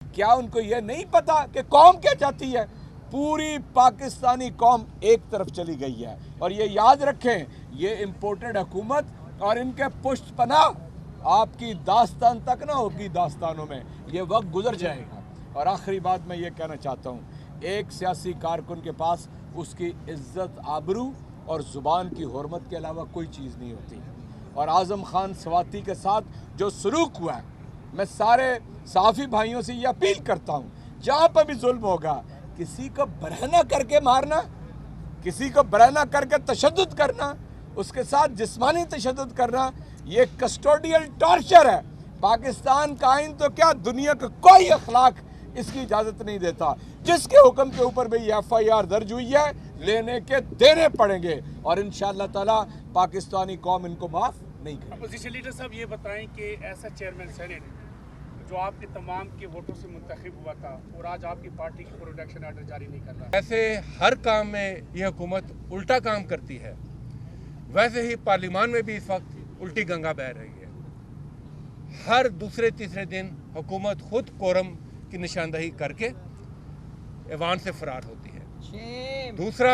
क्या उनको ये नहीं पता कि कौम क्या चाहती है? पूरी पाकिस्तानी कौम एक तरफ चली गई है। और ये याद रखें, ये इम्पोर्टेड हुकूमत और इनके पुष्ट पनाह आपकी दास्तान तक ना होगी, दास्तानों में ये वक्त गुजर जाएगा। और आखिरी बात मैं ये कहना चाहता हूँ, एक सियासी कारकुन के पास उसकी इज्जत, आबरू और ज़ुबान की हुर्मत के अलावा कोई चीज़ नहीं होती। और आज़म खान स्वाति के साथ जो सलूक हुआ है, मैं सारे सहाफ़ी भाइयों से ये अपील करता हूँ, जहाँ पर भी जुल्म होगा, किसी को बरहना करके मारना, किसी को बरहना करके तशद्दुद करना, उसके साथ जिस्मानी तशद्दुद करना, ये कस्टोडियल टॉर्चर है। पाकिस्तान का आइन तो क्या, दुनिया का कोई अखलाक इसकी इजाज़त नहीं देता। जिसके हुक्म के ऊपर भी FIR दर्ज हुई है, लेने के देने पड़ेंगे और इंशाअल्लाह ताला पाकिस्तानी कौम इनको माफ़ नहीं करेगी। अपोजिशन लीडर साहब ये बताएं कि ऐसा चेयरमैन सेनेट जो आपके तमाम के वोटों से मुंतखब हुआ था और आज आपकी पार्टी की प्रोटेक्शन आर्डर जारी नहीं कर रहा है। ऐसे हर काम में ये हुकूमत उल्टा काम करती है, वैसे ही पार्लियामान में भी इस वक्त उल्टी गंगा बह रही है। हर दूसरे तीसरे दिन हुकूमत खुद कोरम की निशानदही करके ऐवान से फरार होती है। दूसरा,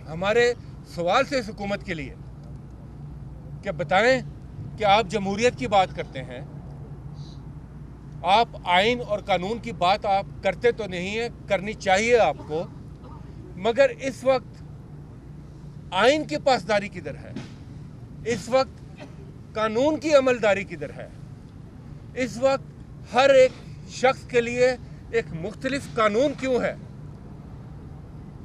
हमारे सवाल से इस हुकूमत के लिए कि बताएं कि आप जमहूरियत की बात करते हैं, आप आइन और कानून की बात आप करते तो नहीं है, करनी चाहिए आपको, मगर इस वक्त आइन की पासदारी किधर है? इस वक्त कानून की अमलदारी किधर है? इस वक्त हर एक शख्स के लिए एक मुख्तलिफ कानून क्यों है?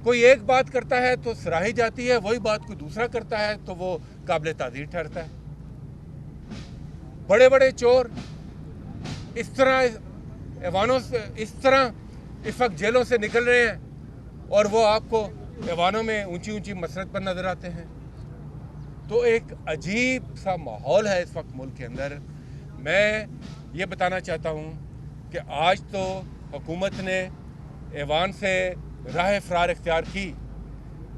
कोई एक बात करता है तो सराही जाती है, वही बात कोई दूसरा करता है तो वो काबिल ताज़ीर ठहरता है। बड़े बड़े चोर इस तरह ऐवानों से, इस तरह इस वक्त जेलों से निकल रहे हैं और वो आपको ऐवानों में ऊंची ऊंची मसरत पर नजर आते हैं। तो एक अजीब सा माहौल है इस वक्त मुल्क के अंदर। मैं ये बताना चाहता हूँ कि आज तो हुकूमत ने ऐवान से राह फरार इख्तियार की,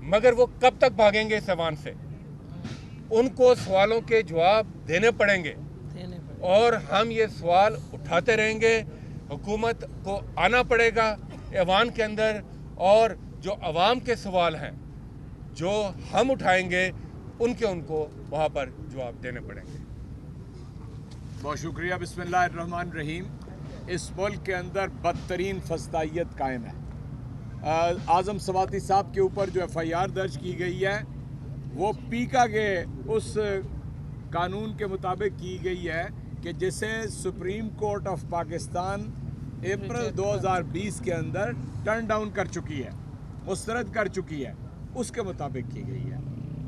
मगर वो कब तक भागेंगे इस ऐवान से? उनको सवालों के जवाब देने पड़ेंगे और हम ये सवाल उठाते रहेंगे। हुकूमत को आना पड़ेगा ऐवान के अंदर और जो अवाम के सवाल हैं जो हम उठाएंगे उनको वहाँ पर जवाब देने पड़ेंगे। बहुत शुक्रिया। बिस्मिल्लाहिर्रहमानिर्रहीम। इस मुल्क के अंदर बदतरीन फस्दायत कायम है। आज़म स्वाति साहब के ऊपर जो FIR दर्ज की गई है वो पीका के उस कानून के मुताबिक की गई है कि जिसे सुप्रीम कोर्ट ऑफ पाकिस्तान अप्रैल 2020 के अंदर टर्न डाउन कर चुकी है, मुस्तरद कर चुकी है, उसके मुताबिक की गई है।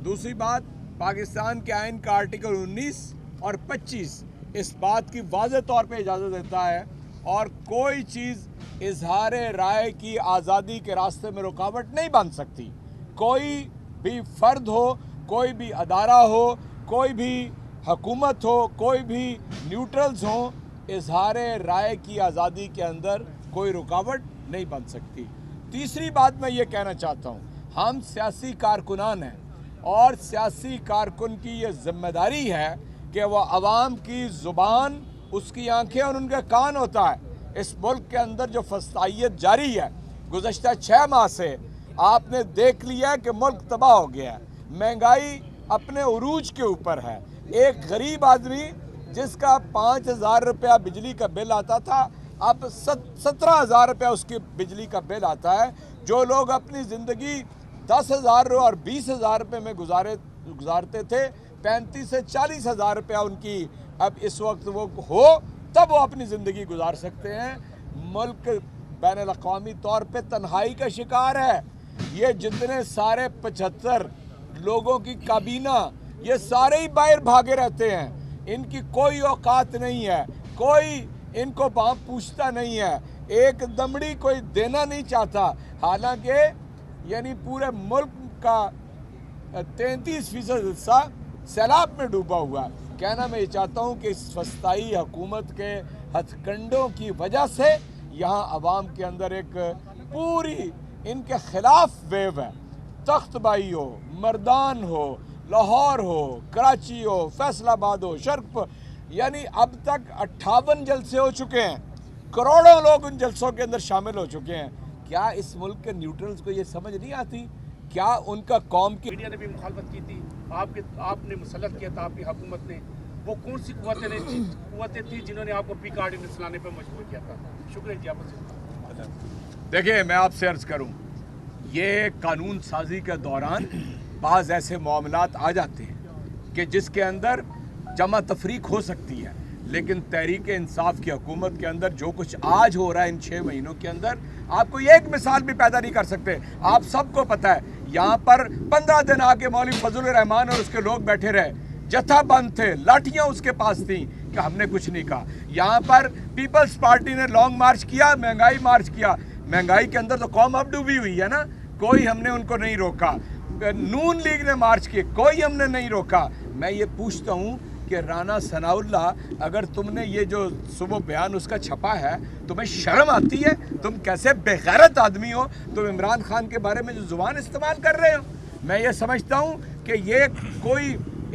दूसरी बात, पाकिस्तान के आइन का आर्टिकल 19 और 25 इस बात की वाज़ेह तौर पे इजाज़त देता है और कोई चीज़ इजहार राय की आज़ादी के रास्ते में रुकावट नहीं बन सकती। कोई भी फ़र्द हो, कोई भी अदारा हो, कोई भी हुकूमत हो, कोई भी न्यूट्रल्स हो, इजहार राय की आज़ादी के अंदर कोई रुकावट नहीं बन सकती। तीसरी बात मैं ये कहना चाहता हूँ, हम सियासी कारकुनान हैं और सियासी कारकुन की ये जिम्मेदारी है कि वह आवाम की ज़ुबान, उसकी आंखें और उनका कान होता है। इस मुल्क के अंदर जो फस्दायत जारी है, गुज़श्ता 6 माह से आपने देख लिया है कि मुल्क तबाह हो गया है। महंगाई अपने उरूज के ऊपर है। एक गरीब आदमी जिसका 5,000 रुपया बिजली का बिल आता था, अब 17,000 रुपया उसकी बिजली का बिल आता है। जो लोग अपनी ज़िंदगी 10,000 और 20,000 रुपये में गुजारते थे, 35 से 40,000 रुपया उनकी अब इस वक्त वो हो तब वो अपनी ज़िंदगी गुजार सकते हैं। मुल्क बैनुल अक़वामी तौर पे तन्हाई का शिकार है। ये जितने सारे 75 लोगों की काबीना, ये सारे ही बाहर भागे रहते हैं। इनकी कोई औकात नहीं है, कोई इनको बाप पूछता नहीं है, एक दमड़ी कोई देना नहीं चाहता। हालांकि यानी पूरे मुल्क का 33% हिस्सा सैलाब में डूबा हुआ है। कहना मैं ये चाहता हूँ कि इस फस्ताई हुकूमत के हथकंडों की वजह से यहाँ अवाम के अंदर एक पूरी इनके खिलाफ वेव है। तख्तबाई हो, मर्दान हो, लाहौर हो, कराची हो, फैसलाबाद हो, शर्क, यानी अब तक 58 जलसे हो चुके हैं। करोड़ों लोग उन जलसों के अंदर शामिल हो चुके हैं। क्या इस मुल्क के न्यूट्रल्स को ये समझ नहीं आती? क्या उनका कौम की मीडिया ने भी मुखालफत की थी, आपने मुसल्लत किया था आपकी हुकूमत ने, वो कौन सी कुव्वतें थी जिन्होंने आपको पीक ऑर्डिनेंस लाने पर मजबूर किया था? शुक्रिया जी आपसे। देखिए, मैं आपसे अर्ज करूं, ये कानून साजी के दौरान बाज़ ऐसे मामलात आ जाते हैं कि जिसके अंदर जमा तफरीक हो सकती है, लेकिन तहरीक इंसाफ की हुकूमत के अंदर जो कुछ आज हो रहा है इन 6 महीनों के अंदर, आपको एक मिसाल भी पैदा नहीं कर सकते। आप सबको पता है, यहाँ पर 15 दिन आके मौलवी फजलुर रहमान और उसके लोग बैठे रहे, जत्था बंद थे, लाठियाँ उसके पास थी कि हमने कुछ नहीं कहा। यहाँ पर पीपल्स पार्टी ने लॉन्ग मार्च किया, महंगाई मार्च किया। महंगाई के अंदर तो कौम अब डूबी हुई है ना, कोई हमने उनको नहीं रोका। नून लीग ने मार्च किए, कोई हमने नहीं रोका। मैं ये पूछता हूँ कि राना सनाउल्लाह, अगर तुमने ये जो सुबह बयान उसका छपा है, तुम्हें शर्म आती है? तुम कैसे बेगैरत आदमी हो, तुम इमरान खान के बारे में जो जुबान इस्तेमाल कर रहे हो। मैं ये समझता हूँ कि ये कोई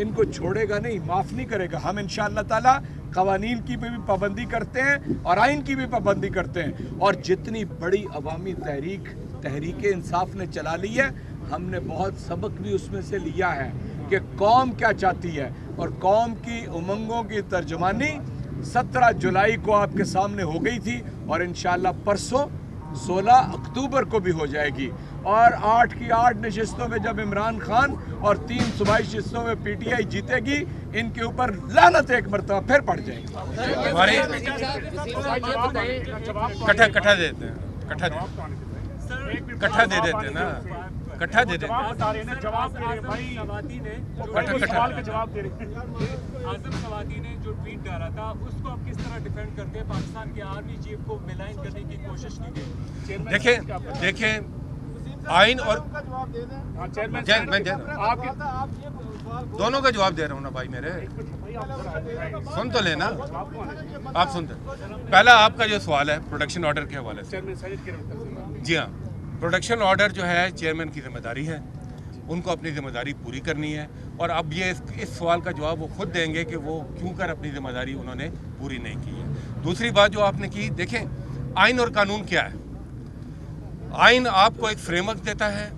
इनको छोड़ेगा नहीं, माफ़ नहीं करेगा। हम इंशाअल्लाह ताला क़वानीन की भी पाबंदी करते हैं और आइन की भी पाबंदी करते हैं। और जितनी बड़ी अवामी तहरीक इंसाफ ने चला ली है, हमने बहुत सबक भी उसमें से लिया है कि कौम क्या चाहती है, और कौम की उमंगों की तर्जुमानी 17 जुलाई को आपके सामने हो गई थी, और इंशाअल्लाह परसों 16 अक्टूबर को भी हो जाएगी। और 8 की 8 नशिस्तों में जब इमरान खान और 3 सूबाई नशिस्तों में PTI जीतेगी, इनके ऊपर लानत एक मरतबा फिर पड़ जाएगी। कट्ठा दे देते हैं, कट्ठा दे देते हैं ना, कट्ठा दे देते हैं। आजम सवाती ने जो ट्वीट डाला था, उसको आप किस तरह डिफेंड करते हैं? पाकिस्तान के आर्मी चीफ को मिलाइन करने की कोशिश की गई। देखें आइन और दोनों का जवाब दे रहा हूँ ना भाई मेरे, सुन तो लेना, आप सुनते। पहला आपका जो सवाल है प्रोडक्शन ऑर्डर के हवाले से, जी हाँ, प्रोडक्शन ऑर्डर जो है चेयरमैन की जिम्मेदारी है, उनको अपनी जिम्मेदारी पूरी करनी है। और अब ये इस सवाल का जवाब वो खुद देंगे कि वो क्यों कर अपनी जिम्मेदारी उन्होंने पूरी नहीं की है। दूसरी बात जो आपने की, देखें आइन और कानून क्या है। आइन आपको एक फ्रेमवर्क देता है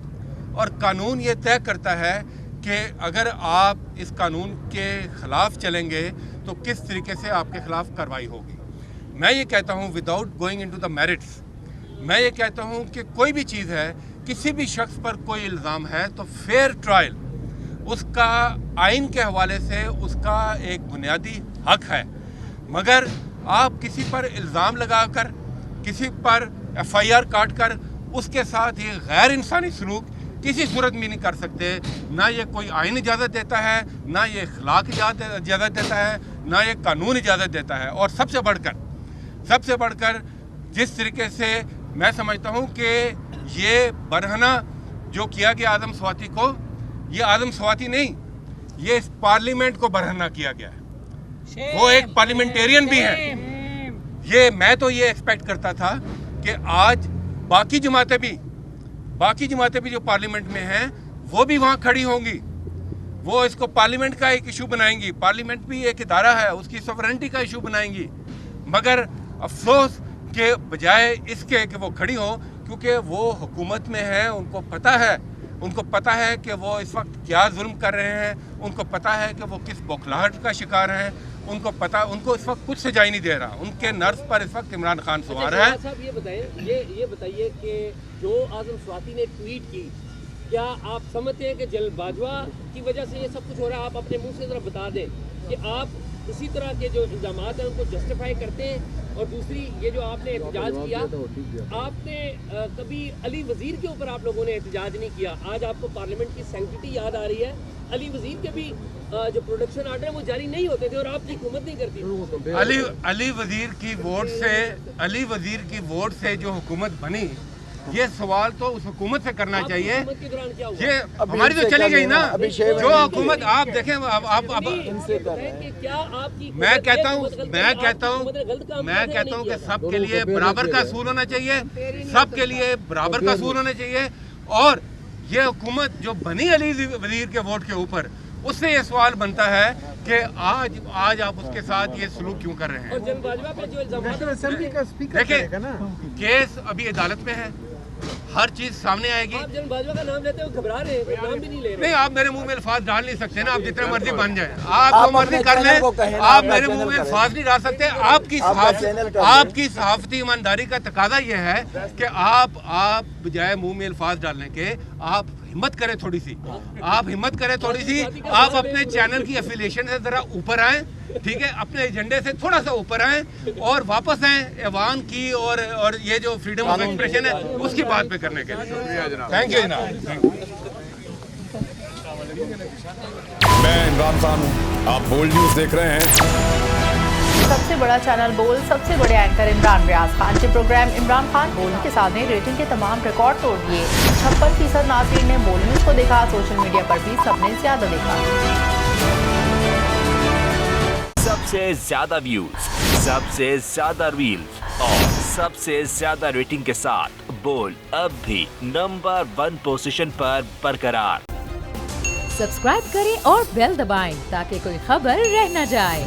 और कानून ये तय करता है कि अगर आप इस कानून के ख़िलाफ़ चलेंगे तो किस तरीके से आपके ख़िलाफ़ कार्रवाई होगी। मैं ये कहता हूँ, without going into the merits, मैं ये कहता हूँ कि कोई भी चीज़ है, किसी भी शख्स पर कोई इल्ज़ाम है तो फेयर ट्रायल उसका आइन के हवाले से उसका एक बुनियादी हक है। मगर आप किसी पर इल्ज़ाम लगाकर, किसी पर FIR काट कर उसके साथ ये गैर इंसानी सलूक किसी सूरत में नहीं कर सकते। ना ये कोई आइन इजाज़त देता है, ना ये अखलाक इजाज़त देता है, ना ये कानून इजाज़त देता है। और सबसे बढ़कर जिस तरीके से मैं समझता हूँ कि ये बरहना जो किया गया आदम स्वाति को, ये आदम स्वाति नहीं, ये इस पार्लियामेंट को बरहना किया गया है। वो एक पार्लियामेंटेरियन भी है। ये मैं तो ये एक्सपेक्ट करता था कि आज बाकी जमातें भी जो पार्लियामेंट में हैं वो भी वहाँ खड़ी होंगी, वो इसको पार्लियामेंट का एक इशू बनाएंगी। पार्लियामेंट भी एक इदारा है, उसकी सॉवरेनिटी का इशू बनाएंगी। मगर अफसोस के बजाय इसके कि वो खड़ी हों, क्योंकि वो हुकूमत में है, उनको पता है कि वो इस वक्त क्या जुल्म कर रहे हैं, उनको पता है कि वो किस बौखलाहट का शिकार हैं, उनको इस वक्त कुछ सजाई नहीं दे रहा। उनके नर्स पर इस वक्त इमरान खान सवार है। साहब ये बताइए कि जो आजम स्वाति ने ट्वीट की, क्या आप समझते हैं कि जल बाजवा की वजह से ये सब कुछ हो रहा है? आप अपने मुंह से जरा बता दें कि आप इसी तरह के जो इल्ज़ाम हैं उनको जस्टिफाई करते हैं। और दूसरी, ये जो आपने एहतजाज किया, आपने कभी अली वज़ीर के ऊपर आप लोगों ने एहतजाज नहीं किया। आज आपको पार्लियामेंट की सैंक्टिटी याद आ रही है। अली वज़ीर के भी जो प्रोडक्शन आर्डर है वो जारी नहीं होते थे और आपकी हुकूमत नहीं करती। अली वज़ीर की वोट से जो हुकूमत बनी, ये सवाल तो उस हुकूमत से करना चाहिए। ये हमारी तो चली गई ना, जो हुकूमत आप देखें। मैं कहता हूँ कि सबके लिए बराबर का असूल होना चाहिए, सबके लिए बराबर का असूल होना चाहिए। और ये हुकूमत जो बनी अली वज़ीर के वोट के ऊपर, उससे ये सवाल बनता है कि आज आप उसके साथ ये सलूक क्यों कर रहे हैं। और जनरल बाजवा पे जो इल्जाम देखिए केस अभी अदालत में है, हर चीज सामने आएगी। आप जनरल बाजवा का नाम लेते हो, घबरा रहे हैं, नाम भी नहीं ले रहे। नहीं, आप मेरे मुंह में अल्फाज डाल नहीं सकते ना, आप जितना मर्जी बन जाए, आप जो मर्जी कर लें, आप मेरे मुंह में अल्फाज नहीं डाल सकते। आपकी सहाफती ईमानदारी का तकाजा यह है कि आप बजाय मुंह में अल्फाज डालने के आप हिम्मत करें थोड़ी सी, आप अपने चैनल की एफिलिएशन से जरा ऊपर आएं, ठीक है, अपने एजेंडे से थोड़ा सा ऊपर आएं और वापस आएं ऐवान की और ये जो फ्रीडम ऑफ एक्सप्रेशन है उसकी बात पे करने के लिए। थैंक यू जनाब। मैं इमरान खान हूँ, आप बोल्ड न्यूज देख रहे हैं। सबसे बड़ा चैनल बोल, सबसे बड़े एंकर इमरान रियाज खान के प्रोग्राम इमरान खान बोल के साथ ने रेटिंग के तमाम रिकॉर्ड तोड़ दिए। 56% नाज़रीन ने बोल न्यूज को देखा, सोशल मीडिया पर भी सबने ज्यादा देखा। सबसे ज्यादा व्यूज, सबसे ज्यादा रील्स और सबसे ज्यादा रेटिंग के साथ बोल अब भी नंबर 1 पोजीशन पर बरकरार। सब्सक्राइब करें और बेल दबाएं ताकि कोई खबर रह न जाए।